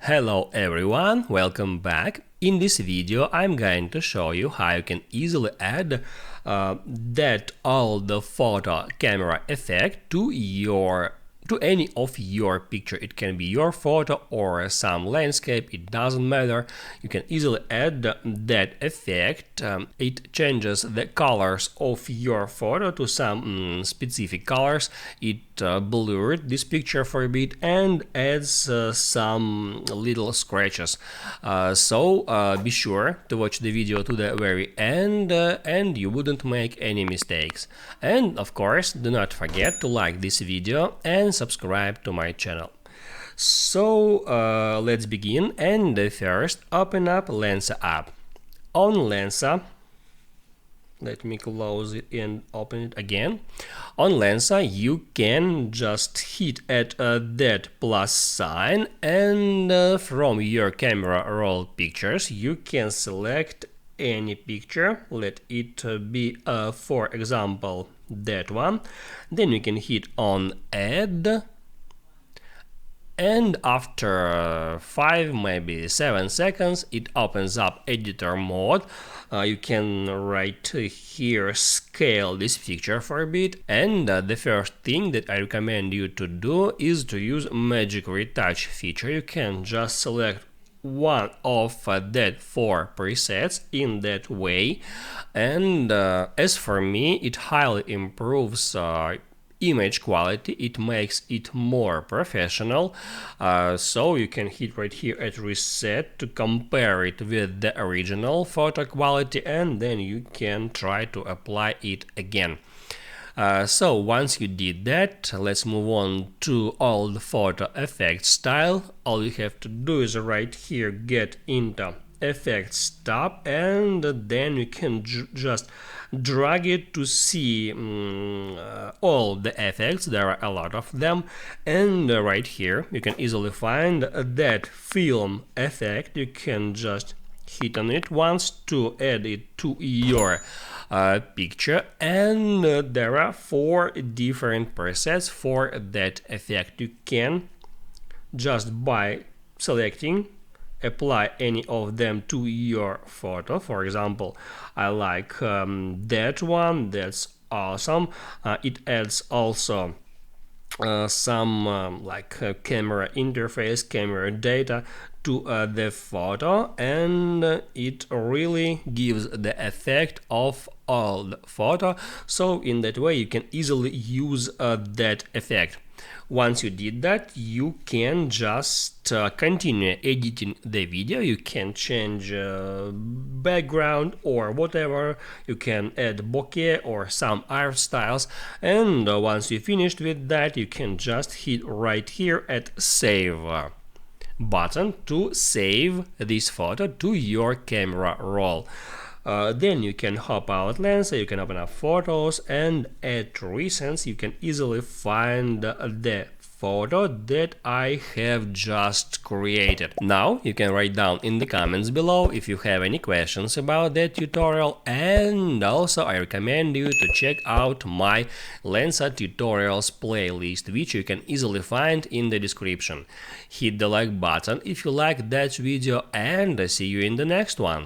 Hello everyone, welcome back. In this video I'm going to show you how you can easily add that all the photo camera effect to any of your picture. It can be your photo or some landscape, it doesn't matter. You can easily add that effect. It changes the colors of your photo to some specific colors. It blurred this picture for a bit and adds some little scratches. So be sure to watch the video to the very end and you wouldn't make any mistakes. And of course, do not forget to like this video and subscribe to my channel. So let's begin, and first open up Lensa app. On Lensa, let me close it and open it again. On Lensa you can just hit at that plus sign, and from your camera roll pictures you can select any picture. Let it be for example that one. Then you can hit on add, and after 5 maybe 7 seconds it opens up editor mode. You can right here scale this picture for a bit, and the first thing that I recommend you to do is to use magic retouch feature. You can just select one of that 4 presets in that way, and as for me, it highly improves image quality. It makes it more professional. So you can hit right here at reset to compare it with the original photo quality, and then you can try to apply it again. So once you did that, let's move on to all the photo effect style. All you have to do is right here get into effects tab, and then you can just drag it to see all the effects. There are a lot of them, and right here you can easily find that film effect. You can just hit on it once to add it to your picture, and there are 4 different presets for that effect. You can just by selecting apply any of them to your photo. For example, I like that one, that's awesome. It adds also some camera interface, camera data to the photo, and it really gives the effect of all the photo. So in that way you can easily use that effect. Once you did that, you can just continue editing the video. You can change background or whatever. You can add bokeh or some art styles, and once you finished with that, you can just hit right here at save button to save this photo to your camera roll. Then you can hop out Lensa, you can open up photos, and at recents you can easily find the photo that I have just created. Now you can write down in the comments below if you have any questions about that tutorial, and also I recommend you to check out my Lensa tutorials playlist, which you can easily find in the description. Hit the like button if you like that video, and see you in the next one.